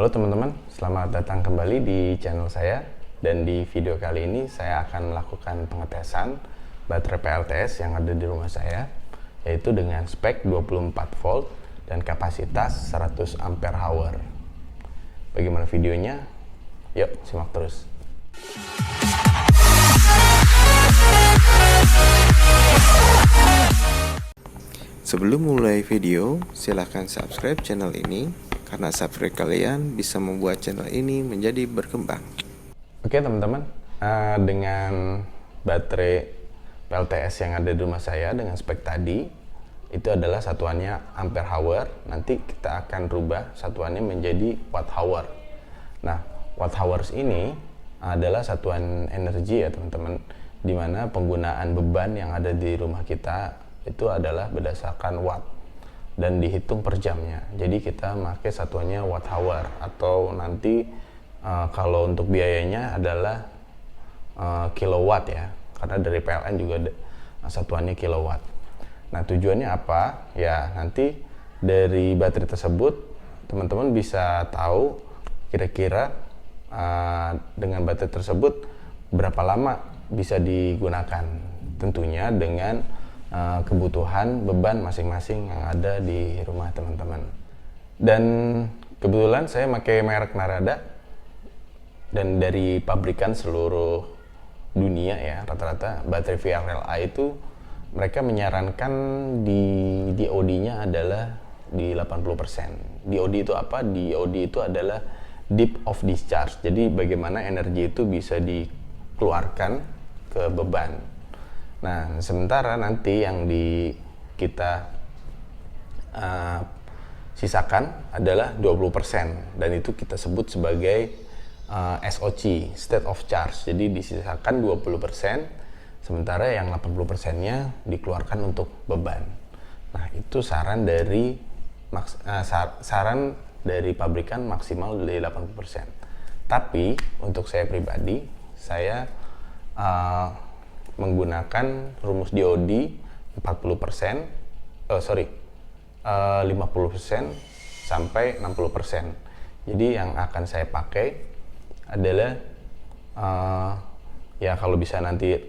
Halo teman-teman, selamat datang kembali di channel saya. Dan di video kali ini saya akan melakukan pengetesan baterai PLTS yang ada di rumah saya, yaitu dengan spek 24 volt dan kapasitas 100 ampere hour. Bagaimana videonya? Yuk simak terus. Sebelum mulai video, silahkan subscribe channel ini karena subscribe kalian bisa membuat channel ini menjadi berkembang. Oke teman-teman, dengan baterai PLTS yang ada di rumah saya dengan spek tadi, itu adalah satuannya ampere hour. Nanti kita akan rubah satuannya menjadi watt hour. Nah, watt hours ini adalah satuan energi ya teman-teman, dimana penggunaan beban yang ada di rumah kita itu adalah berdasarkan watt dan dihitung per jamnya. Jadi kita pakai satuannya watt hour, atau nanti kalau untuk biayanya adalah kilowatt ya, karena dari PLN juga satuannya kilowatt. Nah tujuannya apa? Ya nanti dari baterai tersebut teman-teman bisa tahu kira-kira dengan baterai tersebut berapa lama bisa digunakan, tentunya dengan kebutuhan beban masing-masing yang ada di rumah teman-teman. Dan kebetulan saya pakai merek Narada, dan dari pabrikan seluruh dunia ya, rata-rata baterai VRLA itu mereka menyarankan di DOD-nya adalah di 80%. DOD itu apa? DOD itu adalah deep of discharge. Jadi bagaimana energi itu bisa dikeluarkan ke beban. Nah, sementara nanti yang kita sisakan adalah 20%, dan itu kita sebut sebagai SOC, state of charge. Jadi disisakan 20%, sementara yang 80%-nya dikeluarkan untuk beban. Nah, itu saran dari pabrikan maksimal dari 80%. Tapi untuk saya pribadi, saya menggunakan rumus DOD 50% sampai 60%. Jadi yang akan saya pakai adalah ya kalau bisa nanti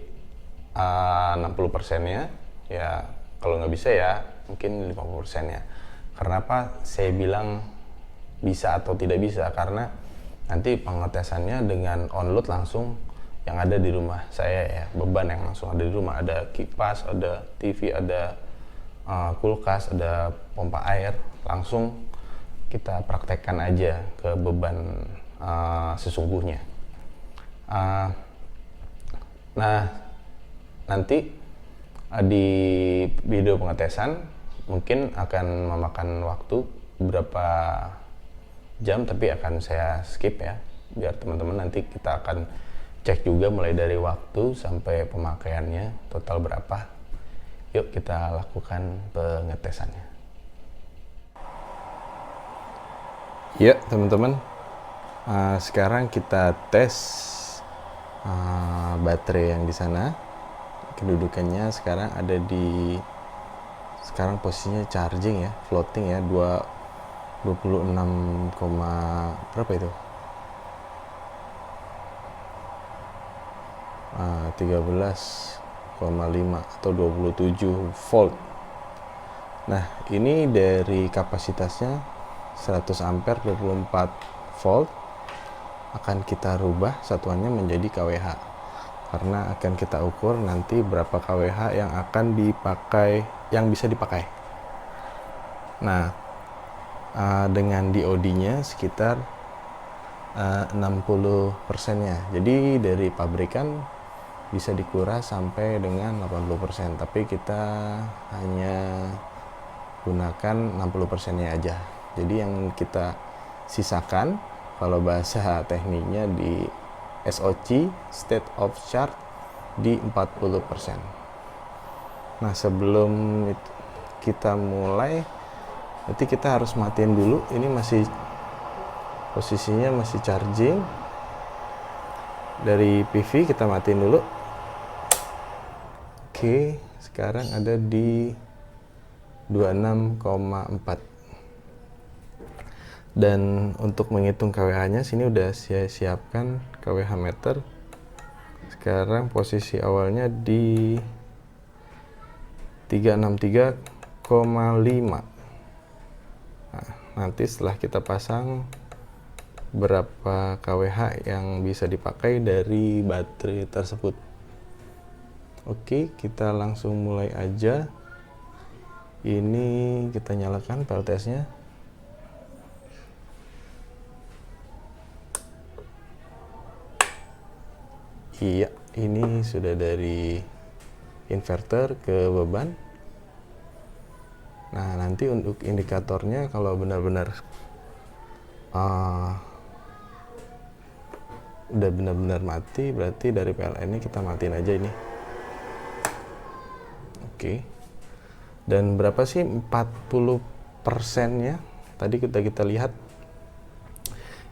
60%-nya, ya kalau nggak bisa ya mungkin 50%-nya. Karena apa saya bilang bisa atau tidak bisa? Karena nanti pengetesannya dengan on-load langsung yang ada di rumah saya ya, beban yang langsung ada di rumah, ada kipas, ada TV, ada kulkas, ada pompa air, langsung kita praktekkan aja ke beban sesungguhnya. Nah nanti di video pengetesan mungkin akan memakan waktu beberapa jam, tapi akan saya skip ya, biar teman-teman nanti kita akan cek juga mulai dari waktu sampai pemakaiannya total berapa. Yuk kita lakukan pengetesannya. Ya teman-teman, sekarang kita tes baterai yang di sana. Kedudukannya sekarang ada di, sekarang posisinya charging ya, floating ya, 26, berapa itu? 13,5 atau 27 volt. Nah, ini dari kapasitasnya 100 ampere 24 volt, akan kita rubah satuannya menjadi kWh. Karena akan kita ukur nanti berapa kWh yang akan dipakai, yang bisa dipakai. Nah, dengan DOD-nya sekitar 60%-nya. Jadi dari pabrikan bisa dikuras sampai dengan 80%, tapi kita hanya gunakan 60%-nya aja. Jadi yang kita sisakan, kalau bahasa tekniknya di SOC, state of charge, di 40%. Nah sebelum kita mulai, nanti kita harus matiin dulu. Ini masih posisinya masih charging. Dari PV kita matiin dulu. Oke, sekarang ada di 26,4. Dan untuk menghitung KWH-nya sini udah saya siapkan KWH meter. Sekarang posisi awalnya di 363,5. Nah, nanti setelah kita pasang berapa KWH yang bisa dipakai dari baterai tersebut. Oke, kita langsung mulai aja. Ini kita nyalakan PLTS-nya. Iya, ini sudah dari inverter ke beban. Nah, nanti untuk indikatornya kalau benar-benar udah benar-benar mati, berarti dari PLN ini kita matiin aja ini. Oke. Dan berapa sih 40%-nya? Tadi kita lihat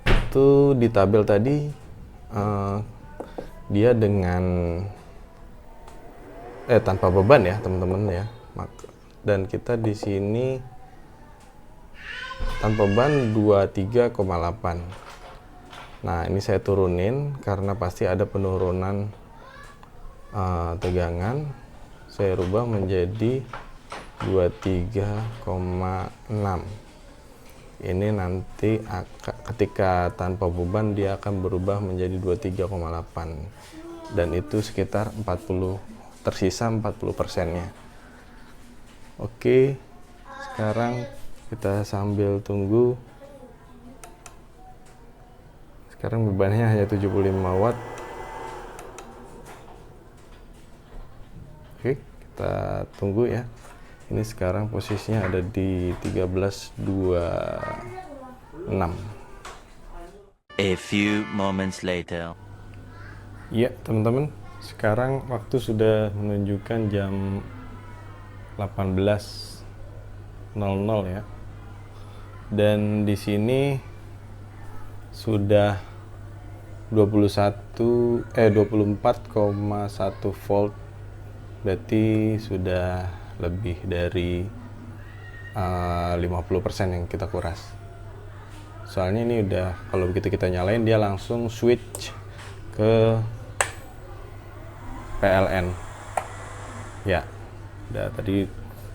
itu di tabel tadi dia dengan tanpa beban ya teman-teman ya. Dan kita di sini tanpa beban 23,8. Nah, ini saya turunin karena pasti ada penurunan tegangan. Saya rubah menjadi 23,6. Ini nanti ketika tanpa beban dia akan berubah menjadi 23,8, dan itu sekitar 40, tersisa 40%-nya. Oke, sekarang kita sambil tunggu. Sekarang bebannya hanya 75 watt. Oke, kita tunggu ya. Ini sekarang posisinya ada di 13.26. A few moments later. Ya, teman-teman, sekarang waktu sudah menunjukkan jam 18.00 ya. Dan di sini sudah 24,1 volt. Berarti sudah lebih dari 50% yang kita kuras. Soalnya ini udah, kalau begitu kita nyalain dia langsung switch ke PLN. Ya, udah tadi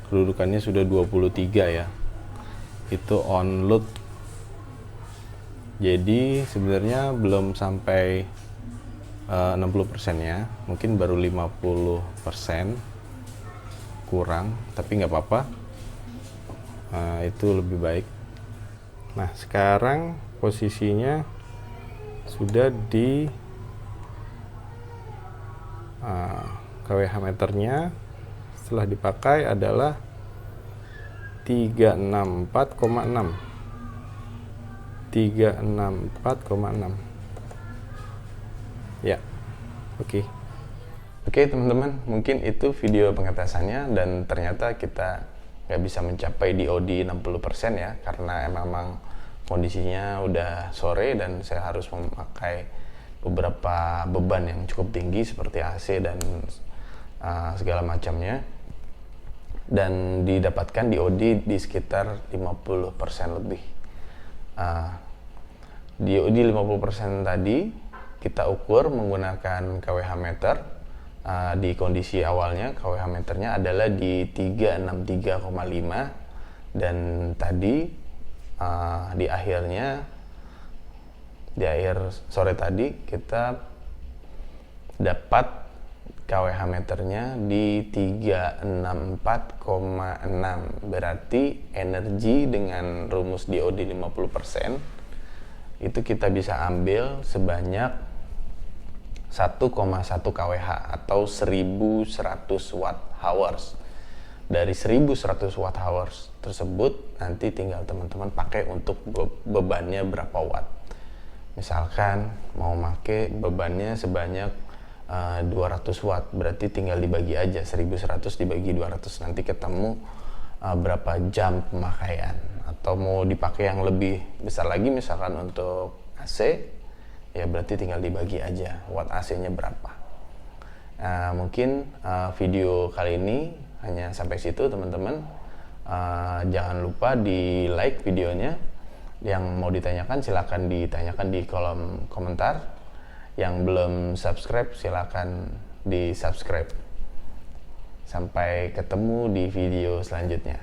kedudukannya sudah 23 ya. Itu on load. Jadi sebenarnya belum sampai 60% ya, mungkin baru 50% kurang, tapi nggak apa-apa, itu lebih baik. Nah, sekarang posisinya sudah di KWH meternya setelah dipakai adalah 364,6. 364,6 ya. Oke, teman-teman, mungkin itu video pengetesannya, dan ternyata kita nggak bisa mencapai DOD 60% ya, karena memang kondisinya udah sore dan saya harus memakai beberapa beban yang cukup tinggi seperti AC dan segala macamnya, dan didapatkan DOD di sekitar 50% lebih. DOD 50% tadi kita ukur menggunakan KWH meter. Di kondisi awalnya KWH meternya adalah di 363,5, dan tadi di akhir sore tadi kita dapat KWH meternya di 364,6. Berarti energi dengan rumus DOD 50% itu kita bisa ambil sebanyak 1,1 kWh atau 1100 watt hours. Dari 1100 watt hours tersebut nanti tinggal teman-teman pakai untuk bebannya berapa watt. Misalkan mau pakai bebannya sebanyak 200 watt, berarti tinggal dibagi aja 1100 dibagi 200, nanti ketemu berapa jam pemakaian. Atau mau dipakai yang lebih besar lagi, misalkan untuk AC, ya berarti tinggal dibagi aja watt AC-nya berapa. Mungkin video kali ini hanya sampai situ teman-teman. Jangan lupa di like videonya Yang mau ditanyakan silakan ditanyakan di kolom komentar. Yang belum subscribe silakan di subscribe. Sampai ketemu di video selanjutnya.